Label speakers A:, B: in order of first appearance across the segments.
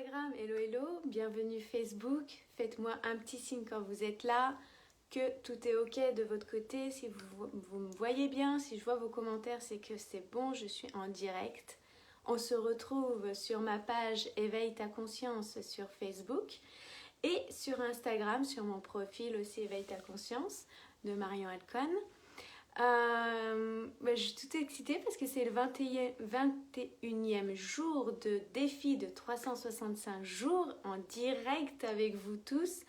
A: Instagram, hello hello, bienvenue Facebook, faites-moi un petit signe quand vous êtes là, que tout est ok de votre côté, si vous me voyez bien, si je vois vos commentaires c'est que c'est bon, je suis en direct. On se retrouve sur ma page Éveille ta conscience sur Facebook et sur Instagram, sur mon profil aussi Éveille ta conscience de Marion Alcon. Je suis toute excitée parce que c'est le 21e jour de défi de 365 jours en direct avec vous tous.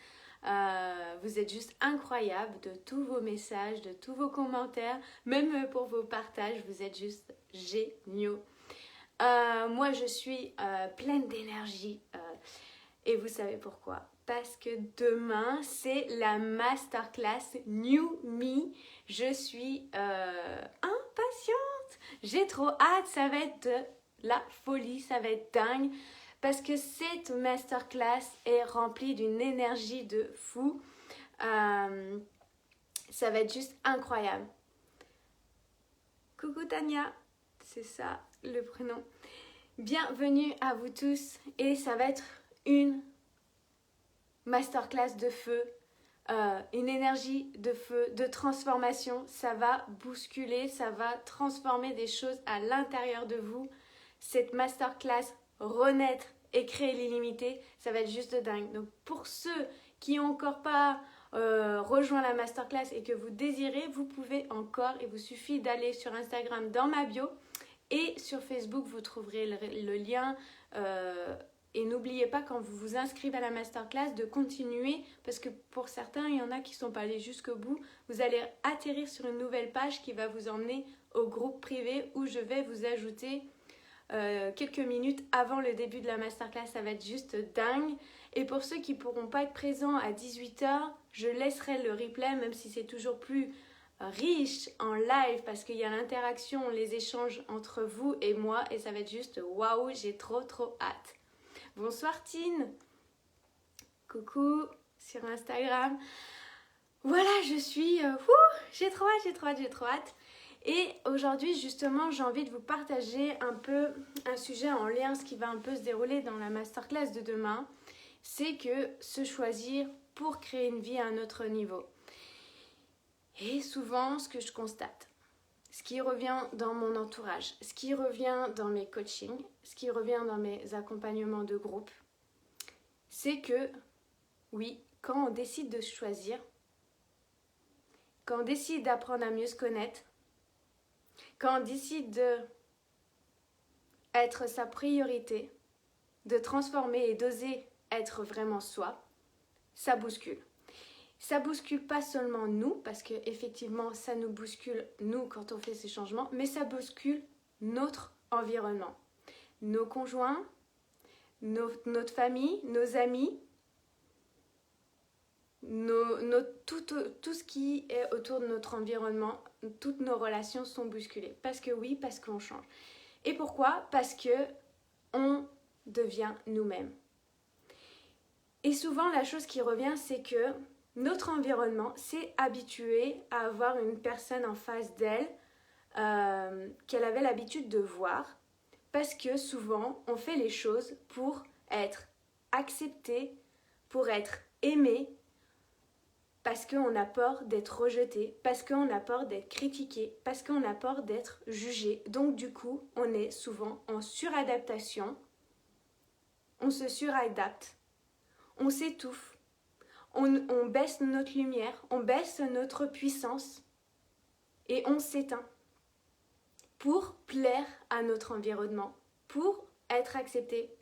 A: Vous êtes juste incroyables de tous vos messages, de tous vos commentaires, même pour vos partages, vous êtes juste géniaux. Moi je suis pleine d'énergie et vous savez pourquoi? Parce que demain c'est la masterclass New Me. Je suis impatiente, j'ai trop hâte, ça va être de la folie, ça va être dingue parce que cette masterclass est remplie d'une énergie de fou. Ça va être juste incroyable. Coucou Tania, c'est ça le prénom. Bienvenue à vous tous et ça va être une masterclass de feu, une énergie de feu, de transformation. Ça va bousculer, ça va transformer des choses à l'intérieur de vous. Cette masterclass, renaître et créer l'illimité, ça va être juste de dingue. Donc pour ceux qui n'ont encore pas rejoint la masterclass et que vous désirez, vous pouvez encore, il vous suffit d'aller sur Instagram dans ma bio et sur Facebook, vous trouverez le lien. Et n'oubliez pas quand vous vous inscrivez à la masterclass de continuer parce que pour certains, il y en a qui ne sont pas allés jusqu'au bout. Vous allez atterrir sur une nouvelle page qui va vous emmener au groupe privé où je vais vous ajouter quelques minutes avant le début de la masterclass. Ça va être juste dingue. Et pour ceux qui ne pourront pas être présents à 18h, je laisserai le replay même si c'est toujours plus riche en live parce qu'il y a l'interaction, les échanges entre vous et moi et ça va être juste waouh, j'ai trop hâte. Bonsoir Tine, coucou sur Instagram. Voilà, je suis, j'ai trop hâte. Et aujourd'hui justement, j'ai envie de vous partager un peu un sujet en lien, ce qui va un peu se dérouler dans la masterclass de demain. C'est que se choisir pour créer une vie à un autre niveau. Et souvent, ce que je constate, ce qui revient dans mon entourage, ce qui revient dans mes coachings, ce qui revient dans mes accompagnements de groupe, c'est que, oui, quand on décide de se choisir, quand on décide d'apprendre à mieux se connaître, quand on décide d'être sa priorité, de transformer et d'oser être vraiment soi, ça bouscule. Ça bouscule pas seulement nous, parce que effectivement ça nous bouscule nous quand on fait ces changements, mais ça bouscule notre environnement, nos conjoints, notre famille, nos amis, tout ce qui est autour de notre environnement, toutes nos relations sont bousculées. Parce que oui, parce qu'on change. Et pourquoi? Parce que on devient nous-mêmes. Et souvent la chose qui revient, c'est que notre environnement s'est habitué à avoir une personne en face d'elle qu'elle avait l'habitude de voir parce que souvent on fait les choses pour être accepté, pour être aimé, parce qu'on a peur d'être rejeté, parce qu'on a peur d'être critiqué, parce qu'on a peur d'être jugé. Donc du coup, on est souvent en suradaptation, on se suradapte, on s'étouffe. On baisse notre lumière, on baisse notre puissance et on s'éteint pour plaire à notre environnement, pour être accepté.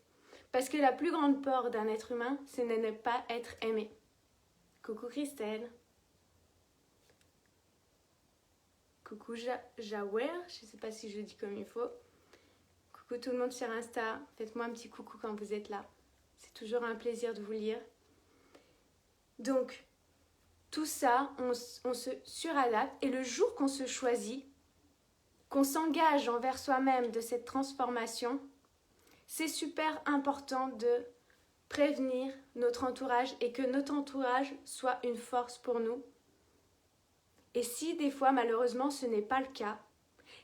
A: Parce que la plus grande peur d'un être humain, c'est de ne pas être aimé. Coucou Christelle. Coucou Jawer, je ne sais pas si je le dis comme il faut. Coucou tout le monde sur Insta, faites-moi un petit coucou quand vous êtes là. C'est toujours un plaisir de vous lire. Donc, tout ça, on se suradapte et le jour qu'on se choisit, qu'on s'engage envers soi-même de cette transformation, c'est super important de prévenir notre entourage et que notre entourage soit une force pour nous. Et si des fois, malheureusement, ce n'est pas le cas,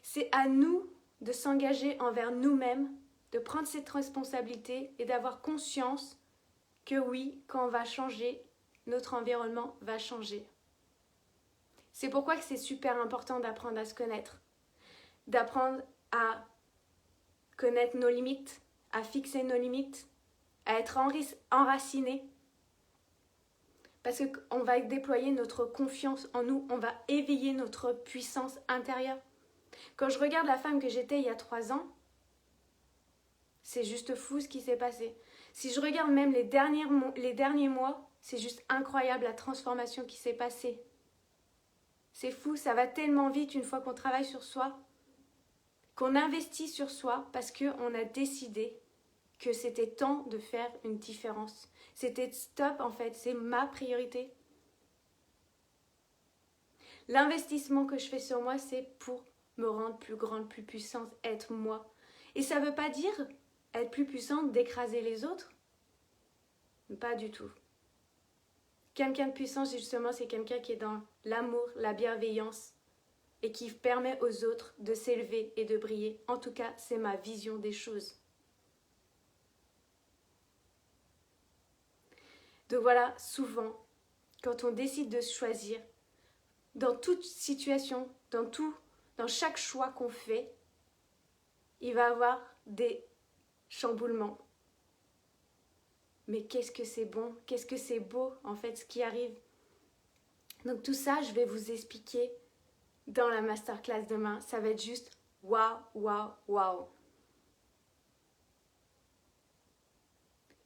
A: c'est à nous de s'engager envers nous-mêmes de prendre cette responsabilité et d'avoir conscience que oui, quand on va changer, notre environnement va changer. C'est pourquoi que c'est super important d'apprendre à se connaître, d'apprendre à connaître nos limites, à fixer nos limites, à être enraciné. Parce qu'on va déployer notre confiance en nous, on va éveiller notre puissance intérieure. Quand je regarde la femme que j'étais il y a 3 ans, c'est juste fou ce qui s'est passé. Si je regarde même les derniers mois, c'est juste incroyable la transformation qui s'est passée. C'est fou, ça va tellement vite une fois qu'on travaille sur soi, qu'on investit sur soi parce qu'on a décidé que c'était temps de faire une différence. C'était stop en fait, c'est ma priorité. L'investissement que je fais sur moi, c'est pour me rendre plus grande, plus puissante, être moi. Et ça ne veut pas dire être plus puissante, d'écraser les autres. Pas du tout. Quelqu'un de puissant, justement, c'est quelqu'un qui est dans l'amour, la bienveillance et qui permet aux autres de s'élever et de briller. En tout cas, c'est ma vision des choses. Donc voilà, souvent, quand on décide de se choisir, dans toute situation, dans chaque choix qu'on fait, il va y avoir des chamboulements. Mais qu'est-ce que c'est bon, qu'est-ce que c'est beau en fait ce qui arrive. Donc tout ça, je vais vous expliquer dans la masterclass demain. Ça va être juste waouh, waouh, waouh.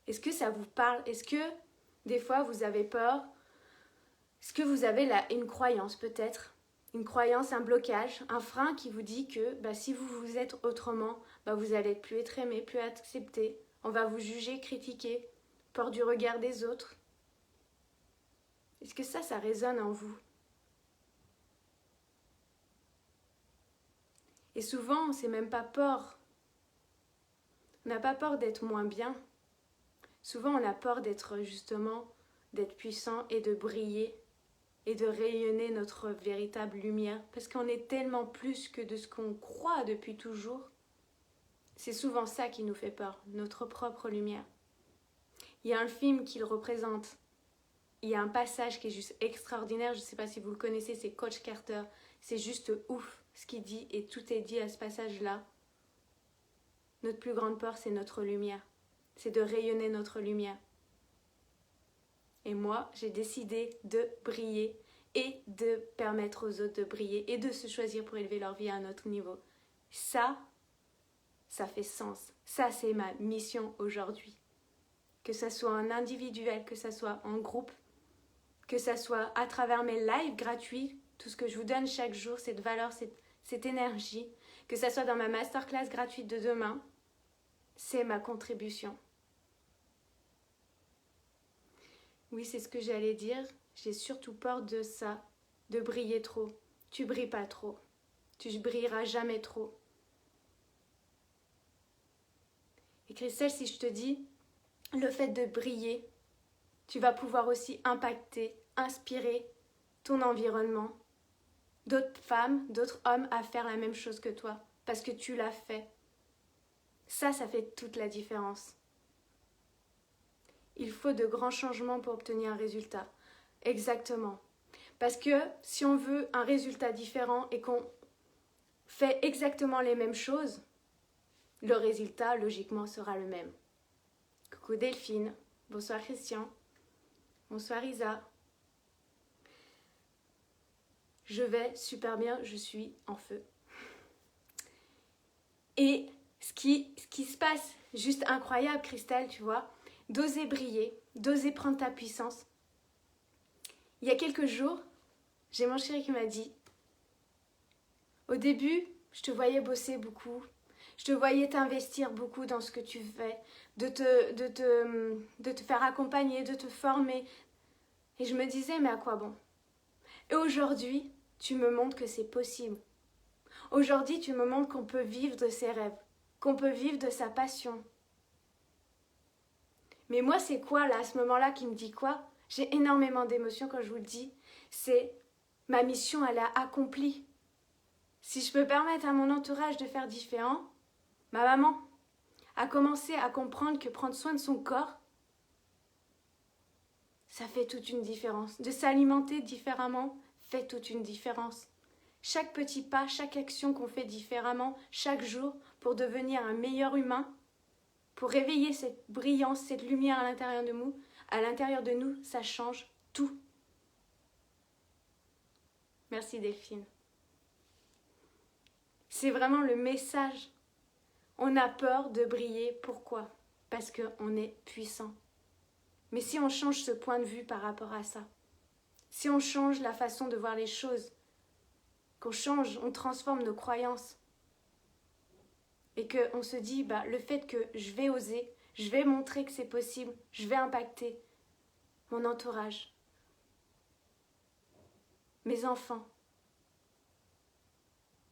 A: Est-ce que ça vous parle? Est-ce que des fois vous avez peur? Est-ce que vous avez une croyance peut-être? Une croyance, un blocage, un frein qui vous dit que si vous vous êtes autrement, vous allez plus être aimé, plus accepté. On va vous juger, critiquer, peur du regard des autres. Est-ce que ça résonne en vous? Et souvent, c'est même pas peur. On n'a pas peur d'être moins bien. Souvent, on a peur d'être puissant et de briller et de rayonner notre véritable lumière. Parce qu'on est tellement plus que de ce qu'on croit depuis toujours. C'est souvent ça qui nous fait peur, notre propre lumière. Il y a un film qui le représente. Il y a un passage qui est juste extraordinaire. Je ne sais pas si vous le connaissez, c'est Coach Carter. C'est juste ouf ce qu'il dit et tout est dit à ce passage-là. Notre plus grande peur, c'est notre lumière. C'est de rayonner notre lumière. Et moi, j'ai décidé de briller et de permettre aux autres de briller et de se choisir pour élever leur vie à un autre niveau. Ça fait sens. Ça, c'est ma mission aujourd'hui. Que ça soit en individuel, que ça soit en groupe, que ça soit à travers mes lives gratuits, tout ce que je vous donne chaque jour, cette valeur, cette énergie, que ça soit dans ma masterclass gratuite de demain, c'est ma contribution. Oui, c'est ce que j'allais dire. J'ai surtout peur de ça, de briller trop. Tu brilles pas trop. Tu brilleras jamais trop. Et Christelle, si je te dis, le fait de briller, tu vas pouvoir aussi impacter, inspirer ton environnement, d'autres femmes, d'autres hommes à faire la même chose que toi, parce que tu l'as fait. Ça fait toute la différence. Il faut de grands changements pour obtenir un résultat. Exactement. Parce que si on veut un résultat différent et qu'on fait exactement les mêmes choses, le résultat, logiquement, sera le même. Coucou Delphine. Bonsoir Christian. Bonsoir Isa. Je vais super bien, je suis en feu. Et ce qui se passe, juste incroyable Christelle, tu vois, d'oser briller, d'oser prendre ta puissance. Il y a quelques jours, j'ai mon chéri qui m'a dit, au début, je te voyais bosser beaucoup, je te voyais t'investir beaucoup dans ce que tu fais, de te faire accompagner, de te former. Et je me disais, mais à quoi bon? Et aujourd'hui, tu me montres que c'est possible. Aujourd'hui, tu me montres qu'on peut vivre de ses rêves, qu'on peut vivre de sa passion. Mais moi, c'est quoi là, à ce moment-là, qui me dit quoi? J'ai énormément d'émotions quand je vous le dis. C'est ma mission, elle est accomplie. Si je peux permettre à mon entourage de faire différent, ma maman, à commencer à comprendre que prendre soin de son corps, ça fait toute une différence. De s'alimenter différemment fait toute une différence. Chaque petit pas, chaque action qu'on fait différemment chaque jour pour devenir un meilleur humain, pour réveiller cette brillance, cette lumière à l'intérieur de nous, ça change tout. Merci Delphine. C'est vraiment le message. On a peur de briller. Pourquoi? Parce qu'on est puissant. Mais si on change ce point de vue par rapport à ça, si on change la façon de voir les choses, qu'on change, on transforme nos croyances, et qu'on se dit, le fait que je vais oser, je vais montrer que c'est possible, je vais impacter mon entourage, mes enfants,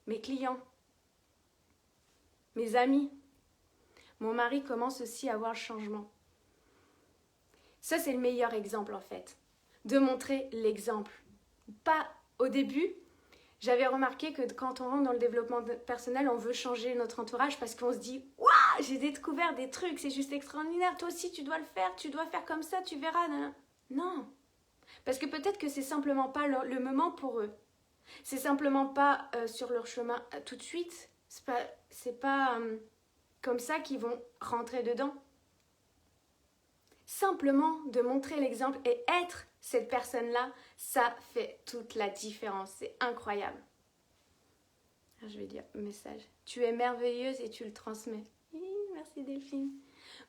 A: mes clients, mes amis. Mon mari commence aussi à voir le changement. Ça, c'est le meilleur exemple en fait, de montrer l'exemple. Pas au début, j'avais remarqué que quand on rentre dans le développement personnel, on veut changer notre entourage parce qu'on se dit « Waouh, j'ai découvert des trucs, c'est juste extraordinaire, toi aussi tu dois le faire, tu dois faire comme ça, tu verras. » Non, parce que peut-être que c'est simplement pas le moment pour eux. C'est simplement pas sur leur chemin tout de suite. C'est pas comme ça qu'ils vont rentrer dedans. Simplement de montrer l'exemple et être cette personne-là, ça fait toute la différence. C'est incroyable. Je vais dire message. Tu es merveilleuse et tu le transmets. Oui, merci Delphine.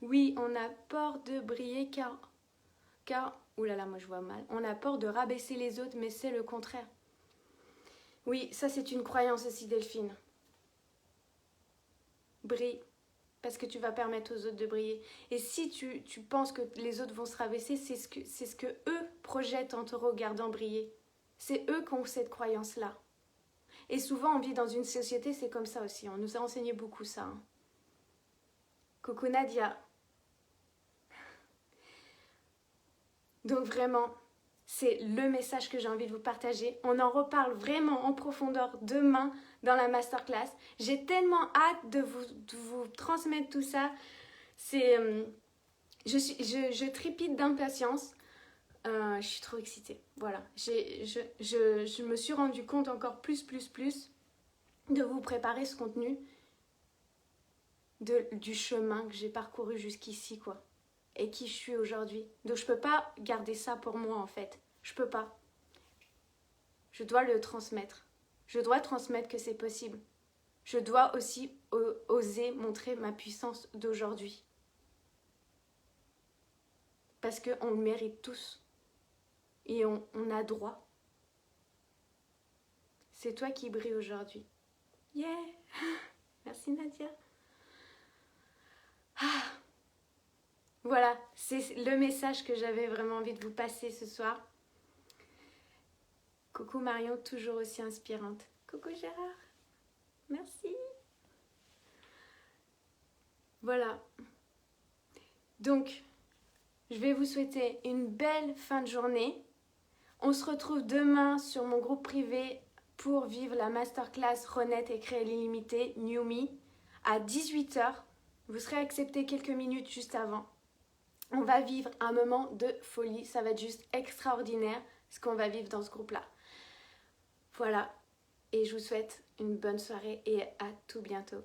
A: Oui, on a peur de briller car, oulala, moi je vois mal. On a peur de rabaisser les autres, mais c'est le contraire. Oui, ça c'est une croyance aussi Delphine. Brille. Parce que tu vas permettre aux autres de briller. Et si tu penses que les autres vont se rabaisser, c'est ce que eux projettent en te regardant briller. C'est eux qui ont cette croyance-là. Et souvent, on vit dans une société, c'est comme ça aussi. On nous a enseigné beaucoup ça. Hein. Coucou Nadia. Donc vraiment, c'est le message que j'ai envie de vous partager. On en reparle vraiment en profondeur demain dans la masterclass. J'ai tellement hâte de vous transmettre tout ça. Je trépide d'impatience. Je suis trop excitée. Voilà. Je me suis rendu compte encore plus de vous préparer ce contenu du chemin que j'ai parcouru jusqu'ici, quoi. Et qui je suis aujourd'hui. Donc je peux pas garder ça pour moi en fait. Je peux pas. Je dois le transmettre. Je dois transmettre que c'est possible. Je dois aussi oser montrer ma puissance d'aujourd'hui. Parce qu'on le mérite tous. Et on a droit. C'est toi qui brille aujourd'hui. Yeah! Merci Nadia. Voilà, c'est le message que j'avais vraiment envie de vous passer ce soir. Coucou Marion, toujours aussi inspirante. Coucou Gérard, merci. Voilà. Donc, je vais vous souhaiter une belle fin de journée. On se retrouve demain sur mon groupe privé pour vivre la masterclass Renaître et créer l'illimité, New Me, à 18h. Vous serez accepté quelques minutes juste avant. On va vivre un moment de folie. Ça va être juste extraordinaire ce qu'on va vivre dans ce groupe-là. Voilà. Et je vous souhaite une bonne soirée et à tout bientôt.